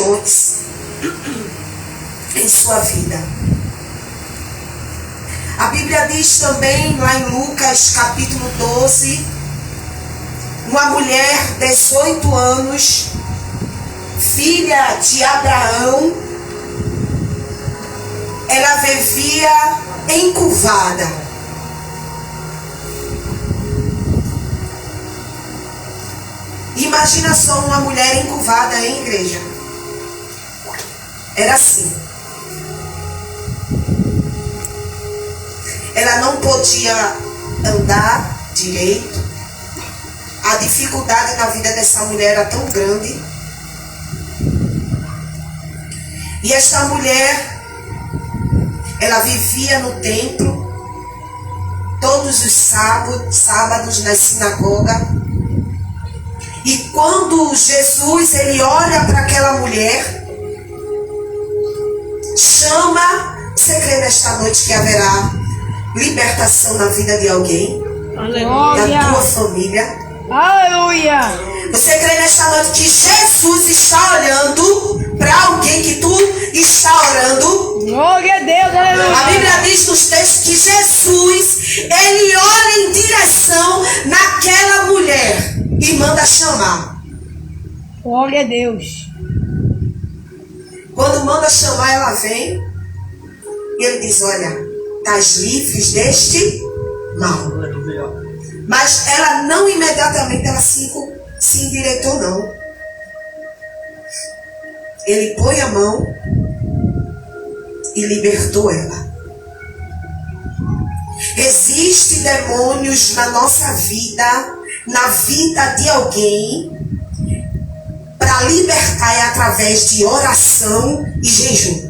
maiores em sua vida. A Bíblia diz também, lá em Lucas capítulo 12, uma mulher, 18 anos, filha de Abraão, ela vivia encurvada. Imagina só uma mulher encurvada em igreja. Era assim. Ela não podia andar direito. A dificuldade na vida dessa mulher era tão grande. E esta mulher, ela vivia no templo, todos os sábados na sinagoga. E quando Jesus, ele olha para aquela mulher, chama, você crê nesta noite que haverá libertação na vida de alguém? Aleluia. Da tua família? Aleluia. Você crê nesta noite que Jesus está olhando para alguém que tu está orando? Glória a Deus, aleluia. A Bíblia diz nos textos que Jesus, ele olha em direção naquela mulher e manda chamar. Glória a Deus. Quando manda chamar, ela vem e ele diz: olha, estás livres deste mal. Mas ela não imediatamente ela se endireitou, não. Ele põe a mão e libertou ela. Existem demônios na nossa vida, na vida de alguém, para libertar é através de oração e jejum.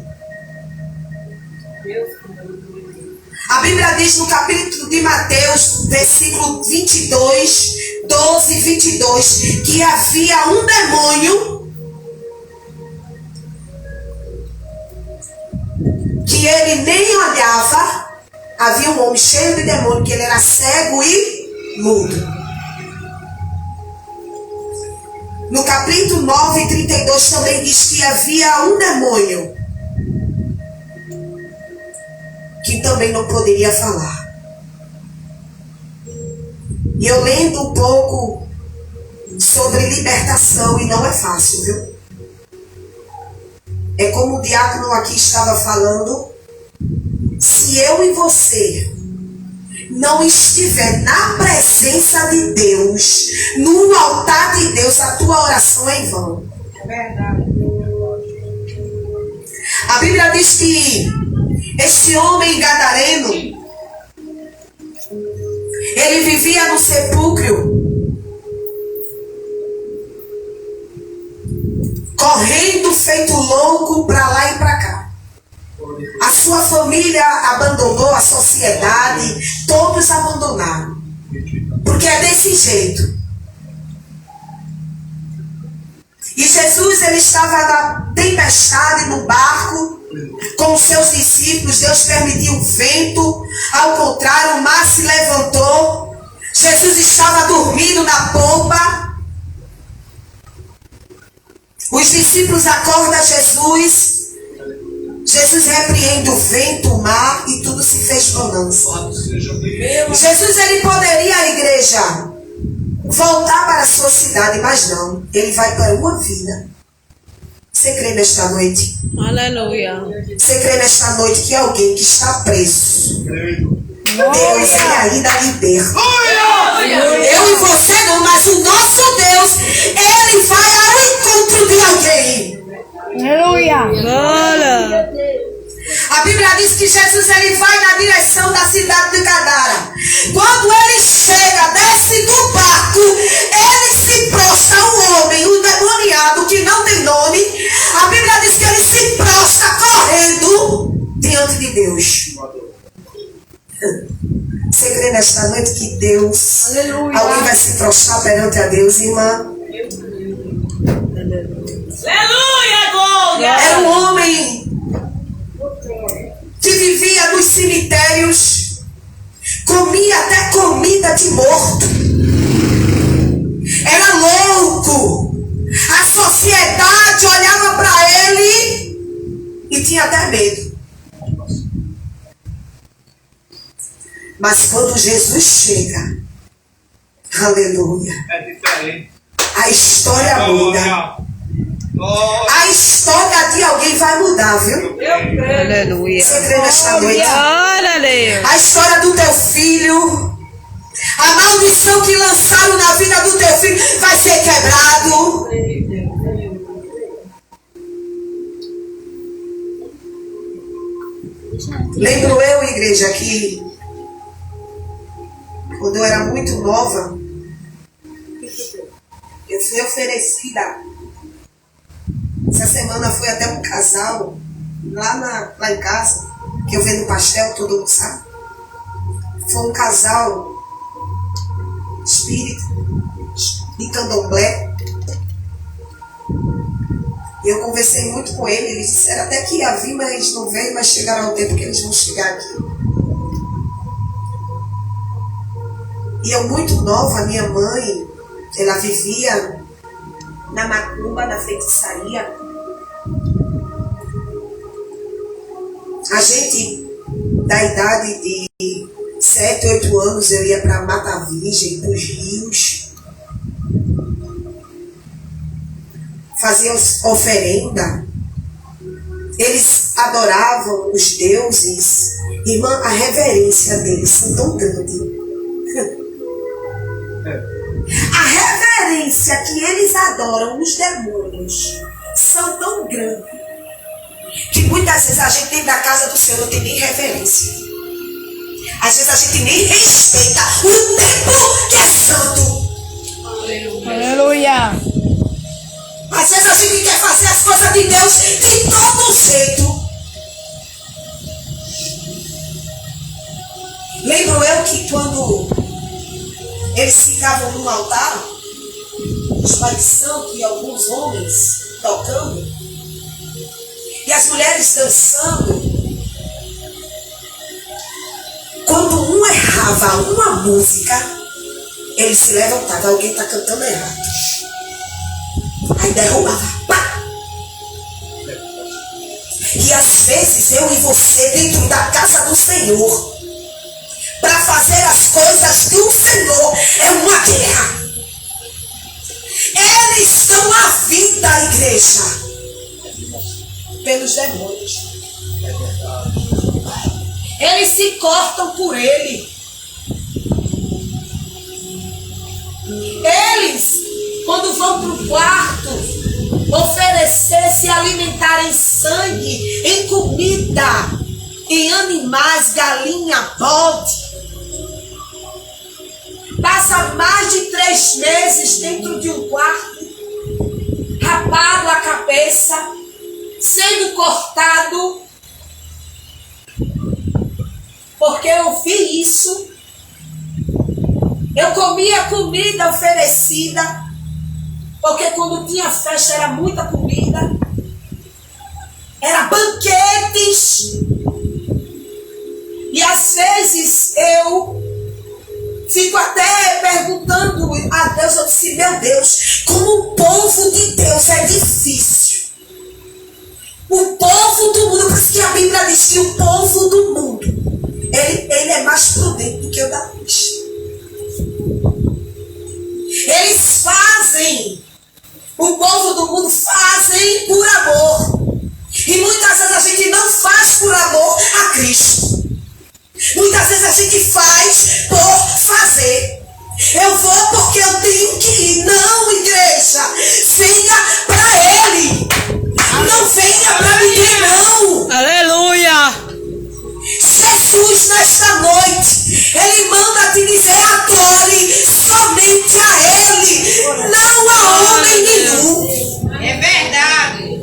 A Bíblia diz no capítulo de Mateus, versículo 22, 12 e 22, que havia um demônio que ele nem olhava. Havia um homem cheio de demônio, que ele era cego e mudo. No capítulo 9, 32 também diz que havia um demônio que também não poderia falar. E eu lendo um pouco sobre libertação, e não é fácil, viu? É como o diácono aqui estava falando. Se eu e você não estiver na presença de Deus, no altar de Deus, a tua oração é em vão. É verdade. A Bíblia diz que este homem gadareno, ele vivia no sepulcro, correndo feito louco para lá e para cá. A sua família abandonou, a sociedade, todos abandonaram. Porque é desse jeito. E Jesus, ele estava na tempestade, no barco, com os seus discípulos. Deus permitiu o vento, ao contrário, o mar se levantou. Jesus estava dormindo na popa. Os discípulos acordam Jesus. Jesus repreende o vento, o mar, e tudo se fez bonança. Jesus, ele poderia, a igreja, voltar para a sua cidade, mas não. Ele vai para uma vida. Você crê nesta noite? Aleluia. Você crê nesta noite que alguém que está preso, Deus, ele ainda liberta. Eu e você não, mas o nosso Deus, ele vai ao encontro de alguém. Aleluia. Glória. A Bíblia diz que Jesus, ele vai na direção da cidade de Gadara. Quando ele chega, desce do barco, ele se prostra, um homem, um demoniado que não tem nome. A Bíblia diz que ele se prostra correndo diante de Deus. Você crê nesta noite que Deus, Aleluia, alguém vai se prostrar perante a Deus, irmã? Aleluia, glória. Era um homem que vivia nos cemitérios, comia até comida de morto, era louco. A sociedade olhava para tinha até medo. Mas quando Jesus chega, aleluia, É diferente. a história muda. A história de alguém vai mudar, viu? Aleluia. Você crê nesta noite? Glória a Deus. A história do teu filho, a maldição que lançaram na vida do teu filho vai ser quebrado. Lembro eu, igreja, que quando eu era muito nova, eu fui oferecida. Essa semana foi até um casal lá em casa, que eu vendo pastel, todo mundo sabe. Foi um casal espírita de candomblé. E eu conversei muito com ele. Eles disseram até que ia vir, mas eles não veio, mas chegaram ao tempo que eles vão chegar aqui. E eu muito nova, minha mãe, ela vivia na macumba, na feitiçaria. A gente, da idade de 7, 8 anos, eu ia para Mata Virgem, para os rios, fazia oferenda. Eles adoravam os deuses. Irmã, a reverência deles são tão grande. A reverência que eles adoram os demônios são tão grande que muitas vezes a gente dentro da casa do Senhor não tem nem reverência. Às vezes a gente nem respeita o tempo que é santo. Aleluia. Às vezes a gente quer fazer as coisas de Deus de todo jeito. Lembro eu que quando eles ficavam no altar, os tradição que alguns homens tocando e as mulheres dançando, quando um errava uma música, ele se levantava, alguém está cantando errado. Aí derrubava, pá! E às vezes eu e você dentro da casa do Senhor, para fazer as coisas do Senhor, é uma guerra. Eles dão a vida à igreja pelos demônios. Eles se cortam por ele. Eles, quando vão para o quarto, oferecer, se alimentar em sangue, em comida, em animais, galinha, bode, passa mais de 3 meses dentro de um quarto, rapado a cabeça, sendo cortado, porque eu vi isso. Eu comia comida oferecida, porque quando tinha festa era muita comida, era banquetes, e às vezes eu fico até perguntando a Deus, eu disse, meu Deus, como o povo de Deus é difícil. O povo do mundo, por isso que a Bíblia diz que o povo do mundo, ele é mais prudente do que o da luz. Eles fazem, o povo do mundo fazem por amor. E muitas vezes a gente não faz por amor a Cristo. Muitas vezes a gente faz por fazer. Eu vou porque eu tenho que ir. Não, igreja, venha para Ele. Não venha para ninguém, não. Aleluia. Jesus, nesta noite, Ele manda te dizer, adore somente a Ele, não a homem nenhum. É verdade.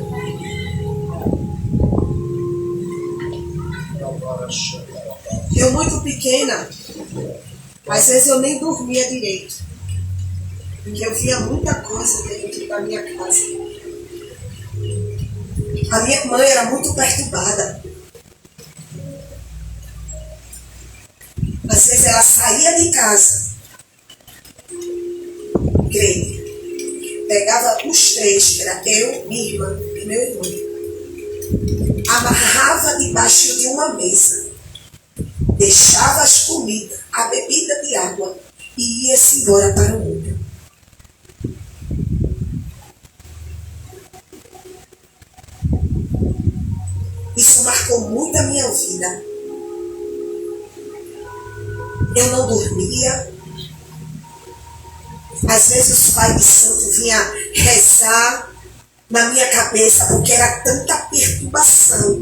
Eu muito pequena, às vezes eu nem dormia direito, porque eu via muita coisa dentro da minha casa. A minha mãe era muito perturbada. Às vezes ela saía de casa, creia, pegava os 3, que era eu, minha irmã e meu irmão, amarrava debaixo de uma mesa, deixava as comidas, a bebida de água e ia-se embora para o mundo. Isso marcou muito a minha vida. Eu não dormia. Às vezes os pais de santo vinham rezar na minha cabeça, porque era tanta perturbação.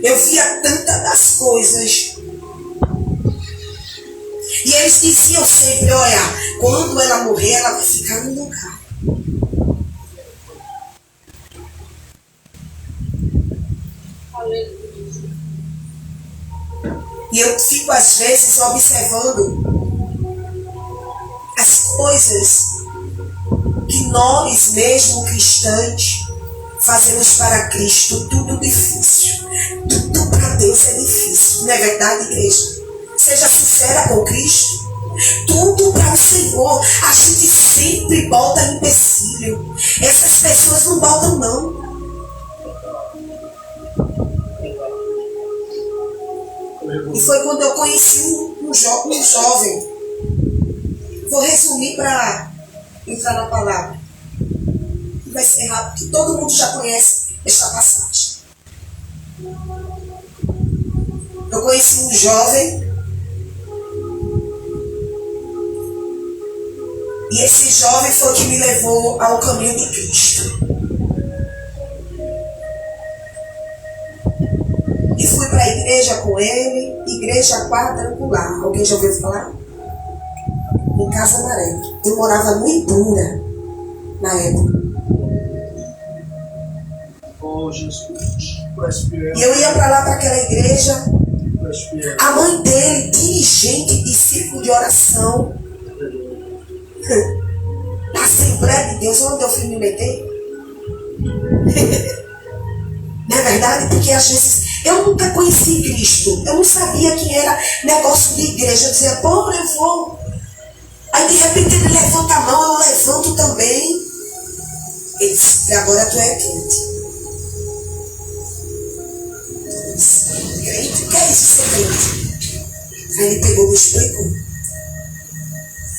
Eu via tantas das coisas. E eles diziam sempre, olha, quando ela morrer, ela vai ficar no lugar. E eu fico às vezes observando as coisas que nós mesmo cristãos fazemos para Cristo. Tudo difícil. Tudo para Deus é difícil. Não é verdade, igreja? Seja sincera com Cristo. Tudo para o Senhor. A gente sempre bota empecilho. Essas pessoas não botam, não. E foi quando eu conheci um jovem. Vou resumir para entrar na palavra. Vai ser rápido, porque todo mundo já conhece esta passagem. Eu conheci um jovem. E esse jovem foi o que me levou ao caminho de Cristo. E fui para a igreja com ele, igreja quadrangular. Alguém já ouviu falar? Em Casa Amarela. Eu morava no Ibura, na época. Oh, Jesus. E eu ia para lá, para aquela igreja. A mãe dele, dirigente de círculo de oração. Na Assembleia de Deus, onde eu fui me meter. Não é verdade? Porque às vezes eu nunca conheci Cristo. Eu não sabia que era negócio de igreja. Eu dizia, bom, eu vou. Aí de repente ele levanta a mão, eu levanto também. Ele disse, agora tu é crente. Crente? O que é isso ser crente? Aí ele pegou e me explicou.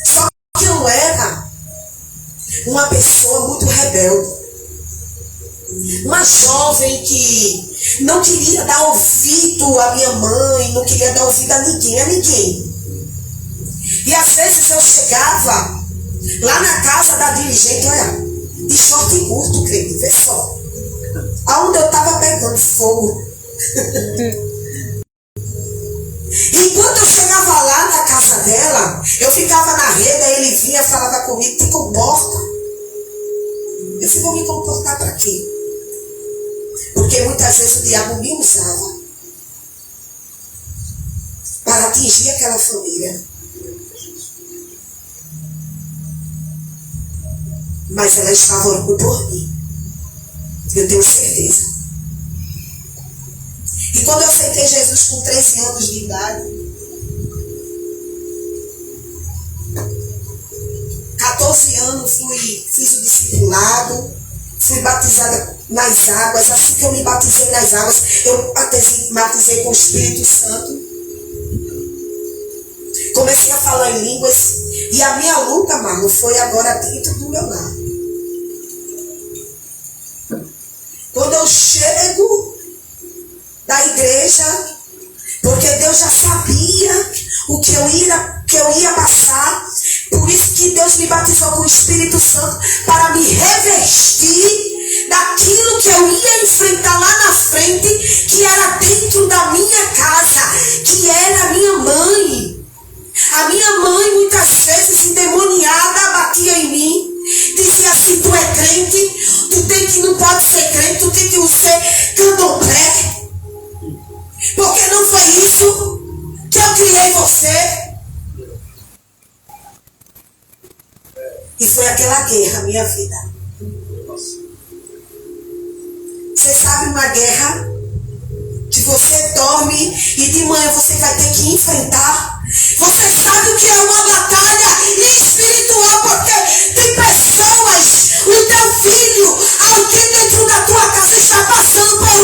Só que eu era uma pessoa muito rebelde. Uma jovem que não queria dar ouvido à minha mãe, não queria dar ouvido a ninguém. E às vezes eu chegava lá na casa da dirigente, olha, de short curto, crente, vê só. Aonde eu estava pegando fogo. E quando eu chegava lá na casa dela, eu ficava na rede, aí ele vinha e falava comigo, te comporta. Eu fui, vou me comportar para quê? Porque muitas vezes o diabo me usava para atingir aquela família. Mas ela estava orando por mim. Eu tenho certeza. E quando eu aceitei Jesus com 13 anos de idade, 14 anos fiz o discipulado, fui batizada nas águas. Assim que eu me batizei nas águas, eu batizei com o Espírito Santo. Comecei a falar em línguas. E a minha luta, Marlon, foi agora dentro do meu lar. Quando eu chego da igreja, porque Deus já sabia o que eu ia passar, por isso que Deus me batizou com o Espírito Santo, para me revestir daquilo que eu ia enfrentar lá na frente, que era dentro da minha casa, que era a minha mãe. A minha mãe, muitas vezes endemoniada, batia em mim, dizia assim, tu é crente, não pode ser crente, tu tem que ser candomblé. Porque não foi isso que eu criei você. E foi aquela guerra, minha vida. Você sabe uma guerra que você dorme e de manhã você vai ter que enfrentar. Você sabe o que é uma batalha espiritual, porque tem pessoas, o teu filho, alguém dentro da tua casa está passando por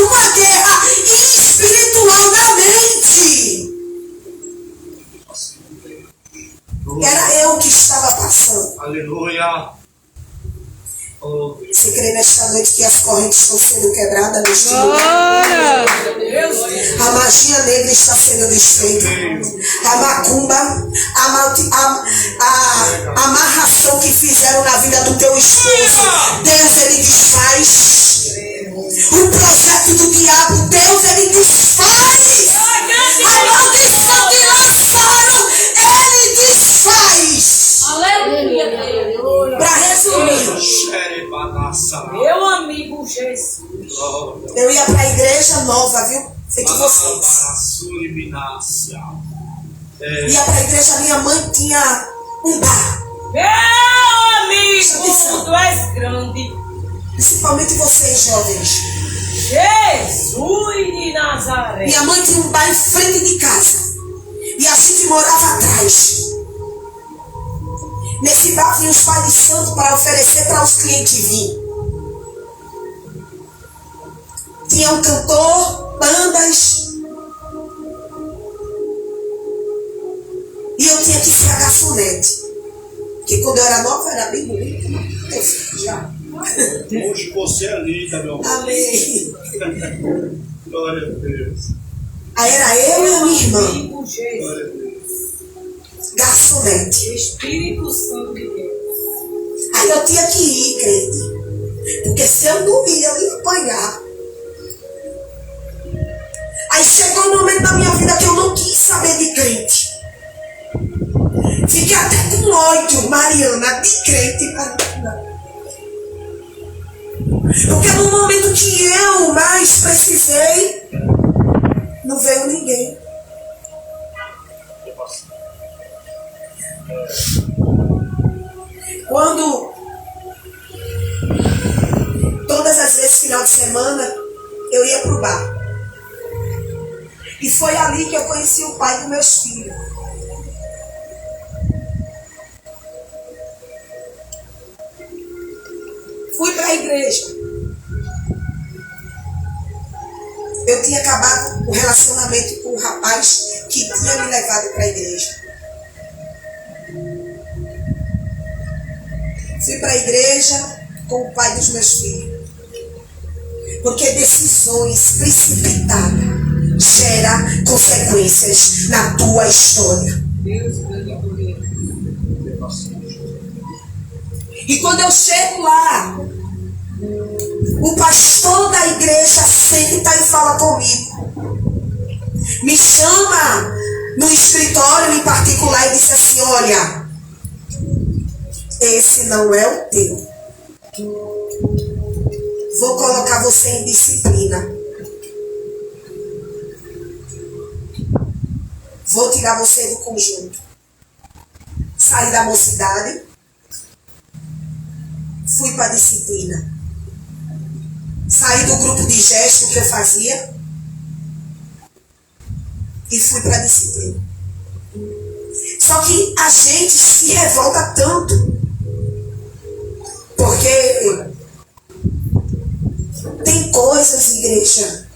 Aleluia. Oh, Você crê nesta noite que as correntes estão sendo quebradas neste Glória. lugar? A magia negra está sendo desfeita. A macumba, a amarração que fizeram na vida do teu esposo, Deus ele desfaz. O projeto do diabo, Deus ele desfaz. A maldição que lançaram, ele desfaz. Aleluia. Para resumir, Meu amigo Jesus. eu ia para a igreja nova, viu? Feito vocês. Ia para a igreja, minha mãe tinha um bar. Meu amigo, tu és grande. Principalmente vocês, jovens. Jesus de Nazaré. Minha mãe tinha um bar em frente de casa. E a gente morava atrás. Nesse bar vinha os pais de santo para oferecer para os clientes virem. Tinha um cantor, bandas. E eu tinha que ser a garçonete. Porque quando eu era nova, eu era bem bonita. Já. Hoje você é linda, meu amor. Amém. Glória a Deus. Aí era eu e a minha irmã, Amigo Jesus. Glória a Deus. garçonete. Espírito Santo de Deus. Aí eu tinha que ir, crente. Porque se eu não ia, eu ia apanhar. Aí chegou um momento da minha vida que eu não quis saber de crente. Fiquei até com ódio, Mariana, de crente. Porque no momento que eu mais precisei, não veio ninguém. Quando todas as vezes, final de semana, eu ia pro bar. E foi ali que eu conheci o pai dos meus filhos. Fui para a igreja. Eu tinha acabado o relacionamento com o rapaz que tinha me levado para a igreja. Fui para a igreja com o pai dos meus filhos. Porque decisões precipitadas geram consequências na tua história. E quando eu chego lá, o pastor da igreja senta e fala comigo. Me chama no escritório em particular e disse assim: olha, esse não é o teu. Vou colocar você em disciplina. Vou tirar você do conjunto. Saí da mocidade. Fui para a disciplina. Saí do grupo de gesto que eu fazia. E fui para a disciplina. Só que a gente se revolta tanto. Porque tem coisas, igreja,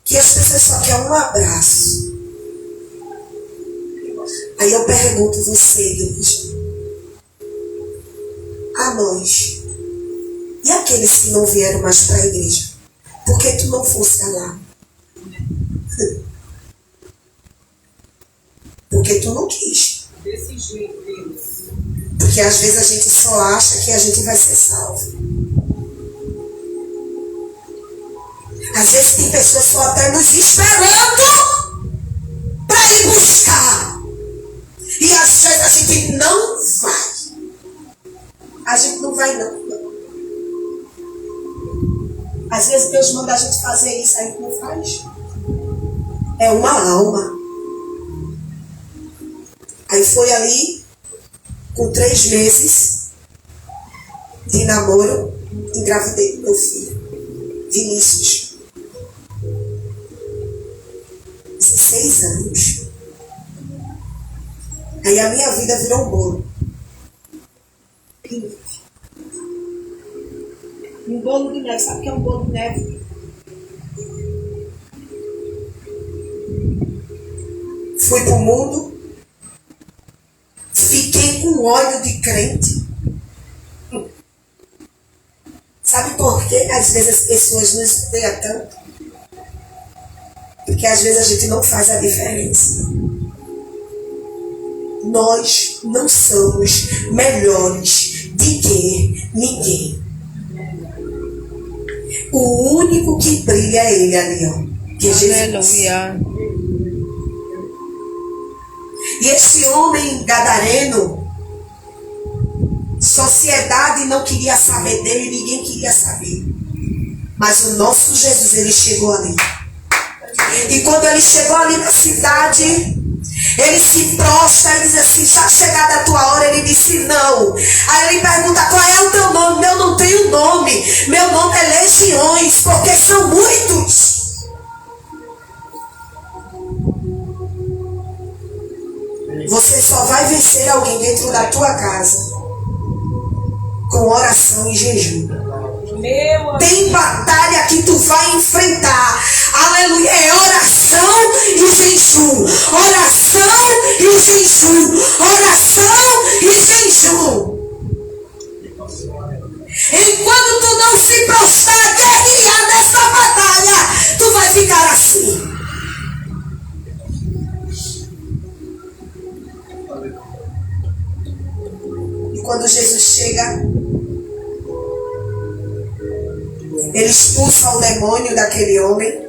que as pessoas só querem um abraço. Aí eu pergunto você, igreja, a nós, e aqueles que não vieram mais para a igreja? Por que tu não fosse lá? Porque tu não quis. Desse jeito, Deus. Porque às vezes a gente só acha que a gente vai ser salvo. Às vezes tem pessoas só até nos esperando para ir buscar. E às vezes a gente não vai. A gente não vai não. Às vezes Deus manda a gente fazer isso, a gente não faz. É uma alma. Aí foi ali, com 3 meses de namoro, engravidei do meu filho, Vinícius. 16 anos. Aí a minha vida virou um bolo. Um bolo de neve. Sabe o que é um bolo de neve? Fui pro mundo. Fiquei com ódio de crente. Sabe por que às vezes as pessoas nos odeiam tanto? Porque às vezes a gente não faz a diferença. Nós não somos melhores de que ninguém. O único que brilha é ele ali, ó. Que é Jesus. Aleluia. E esse homem gadareno, sociedade não queria saber dele, ninguém queria saber. Mas o nosso Jesus, ele chegou ali. E quando ele chegou ali na cidade, ele se prostra e diz assim: já chegada a tua hora? Ele disse: não. Aí ele pergunta: qual é o teu nome? Eu não tenho nome. Meu nome é Legiões, porque são muitos. Você só vai vencer alguém dentro da tua casa com oração e jejum. Tem batalha que tu vai enfrentar. Aleluia. É oração e jejum. Oração e jejum. Oração e jejum. Enquanto tu não se prostrar, guerrear nessa batalha, tu vai ficar assim. E quando Jesus chega, ele expulsa o demônio daquele homem,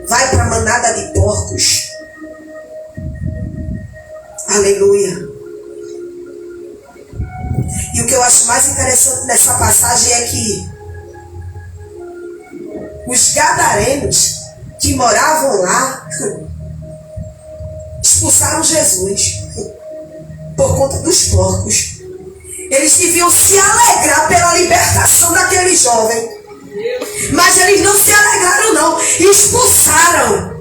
vai para a manada de porcos. Aleluia. E o que eu acho mais interessante nessa passagem é que os gadarenos que moravam lá expulsaram Jesus por conta dos porcos. Eles deviam se alegrar pela libertação daquele jovem. Mas eles não se alegraram não. Expulsaram.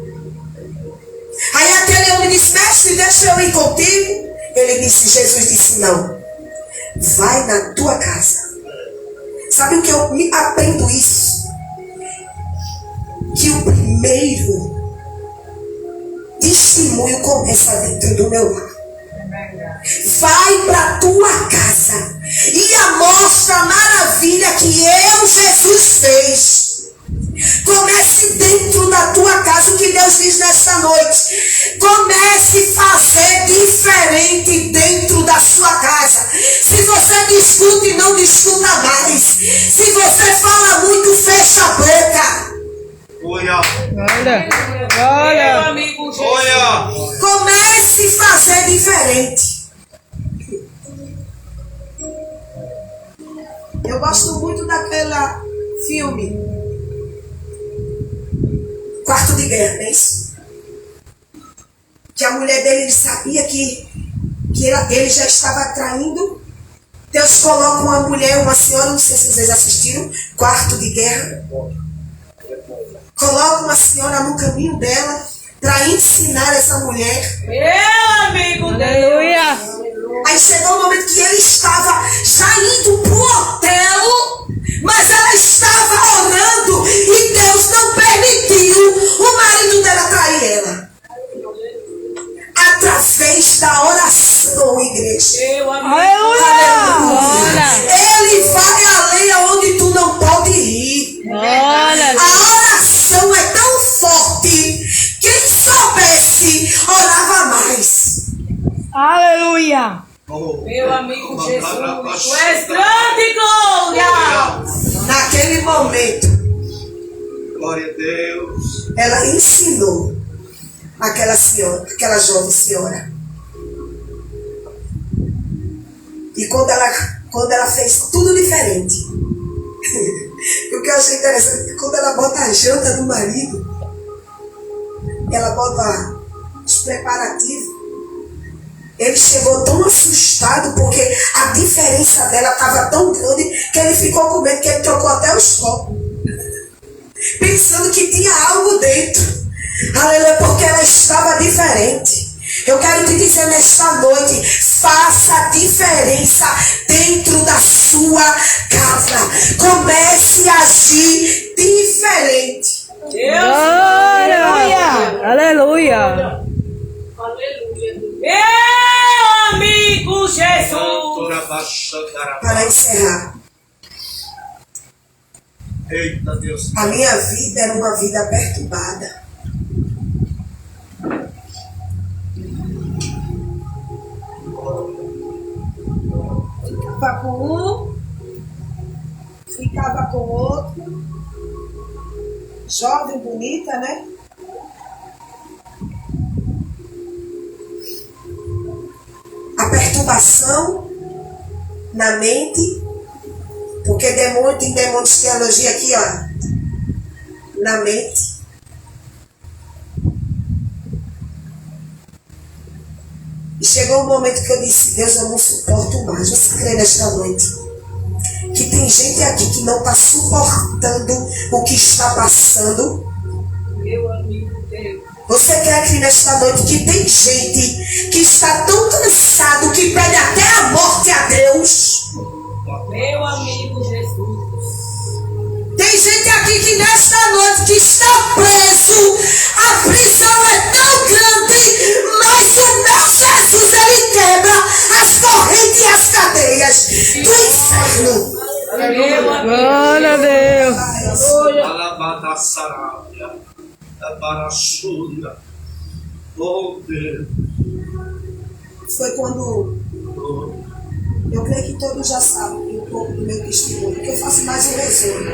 Aí aquele homem disse: mestre, deixa eu ir contigo. Ele disse, Jesus disse: não. Vai na tua casa. Sabe o que eu me aprendo isso? Que o primeiro testemunho começa dentro do meu lar. Vai para tua casa e mostra a maravilha que eu, Jesus, fez. Comece dentro da tua casa. O que Deus diz nesta noite: comece a fazer diferente dentro da sua casa. Se você discute, não discuta mais. Se você fala muito, fecha a boca. Olha. Olha. Meu amigo Jesus. Olha. Comece a fazer diferente. Eu gosto muito daquela filme Quarto de Guerra, não é isso? Que a mulher dele sabia que ele já estava traindo. Deus coloca uma mulher, uma senhora, não sei se vocês assistiram, Quarto de Guerra. Coloca uma senhora no caminho dela para ensinar essa mulher. Meu amigo Aleluia. Aí chegou o momento que ele estava já indo pro hotel, mas ela estava orando e Deus não permitiu o marido dela trair ela. Através da oração, igreja. Meu amigo. Aleluia. Ele vai além aonde tu não pode ir. Olha. A oração é tão forte. Quem soubesse, orava mais. Aleluia. Meu amigo Jesus. Tu és grande, glória. Naquele momento, Glória a Deus. ela ensinou aquela senhora, aquela jovem senhora. E quando ela fez tudo diferente. O que eu achei interessante é que quando ela bota a janta do marido, ela bota os preparativos. Ele chegou tão assustado porque a diferença dela estava tão grande que ele ficou com medo, que ele trocou até os copos. Pensando que tinha algo dentro. Aleluia, porque ela estava diferente. Eu quero te dizer nesta noite: faça a diferença dentro da sua casa. Comece a agir diferente. Aleluia. Aleluia. Meu amigo Jesus. Para encerrar, Eita Deus. a minha vida era uma vida perturbada. Ficava com um, ficava com outro. Jovem, bonita, né? A perturbação na mente, porque tem demônios de teologia aqui, ó, na mente. E chegou um momento que eu disse: Deus, eu não suporto mais. Você crê nesta noite que tem gente aqui que não está suportando o que está passando? Meu amigo Deus. Você quer aqui nesta noite que tem gente que está tão cansado que pede até a morte a Deus? Meu amigo Jesus. Tem gente aqui que nesta noite que está preso. A prisão é tão grande, mas o meu Jesus, ele quebra as correntes e as cadeias do inferno. Meu amigo. Glória a Deus. Alabada Sarabia. Abarasunda. Oh Deus. Foi quando eu creio que todos já sabem um pouco do meu testemunho, que eu faço mais um resumo.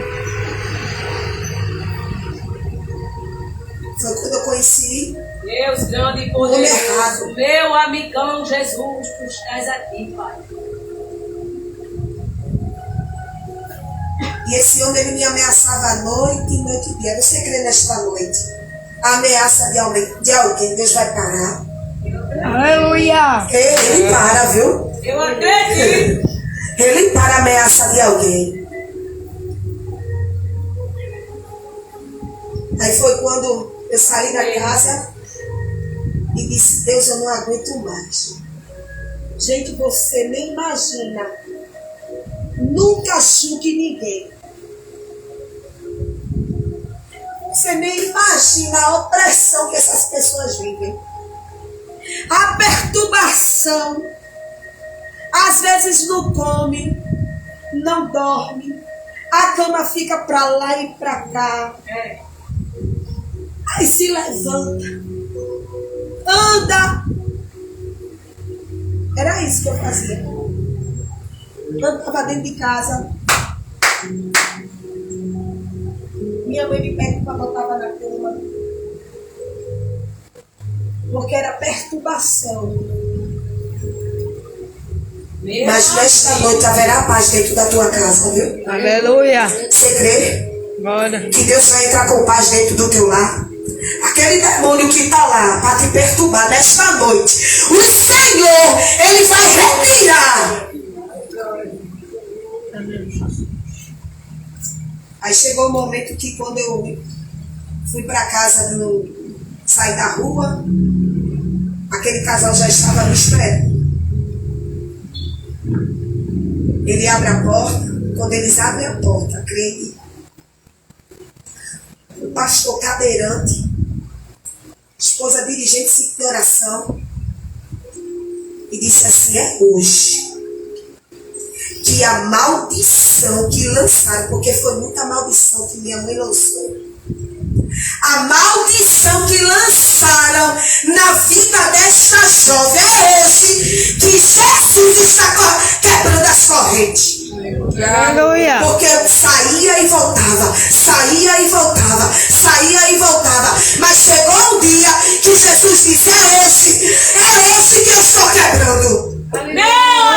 Foi quando eu conheci Deus grande e Homem errado. poderoso. Meu amigão Jesus, tu estás aqui, Pai. e esse homem, ele me ameaçava noite e dia. Você crê nesta noite? A ameaça de alguém, Deus vai parar. Aleluia. Ele para, viu? Eu acredito. Ele para a ameaça de alguém. Aí foi quando eu saí da casa e disse: Deus, eu não aguento mais. Gente, você nem imagina. Nunca julgue ninguém. Você nem imagina a opressão que essas pessoas vivem. A perturbação. Às vezes não come, não dorme. A cama fica para lá e para cá. Aí se levanta. Anda. Era isso que eu fazia. Eu estava dentro de casa. Minha mãe me pegava, botava na cama. Porque era perturbação. Mas nesta noite haverá paz dentro da tua casa, viu? Aleluia. Você crê Glória. que Deus vai entrar com paz dentro do teu lar? Aquele demônio que está lá para te perturbar nesta noite, o Senhor, Ele vai retirar. Aí chegou o momento que quando eu fui para casa, saí da rua, aquele casal já estava me esperando. Ele abre a porta, quando eles abrem a porta, crente, o pastor cadeirante, esposa dirigente de oração, e disse assim: é hoje que a maldição que lançaram, porque foi muita maldição que minha mãe lançou, a maldição que lançaram na vida desta jovem, é hoje que Jesus está quebrando as correntes. Aleluia. Porque eu saía e voltava, saía e voltava, saía e voltava. Mas chegou um dia que Jesus disse: é hoje que eu estou quebrando. Glória.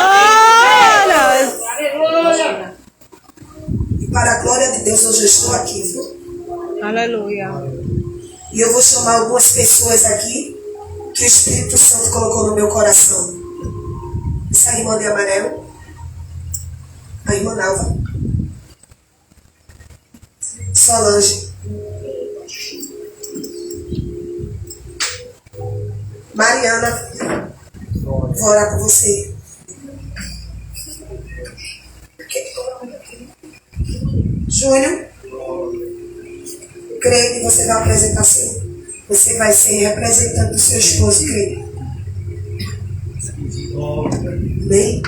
E para a glória de Deus, hoje eu estou aqui, viu? Aleluia. E eu vou chamar algumas pessoas aqui que o Espírito Santo colocou no meu coração. Essa irmã de amarelo, a irmã Nalva, Solange, Mariana, vou orar por você. Júnior, creio que você vai apresentar seu. Você vai ser representante do seu esposo, creio. Amém?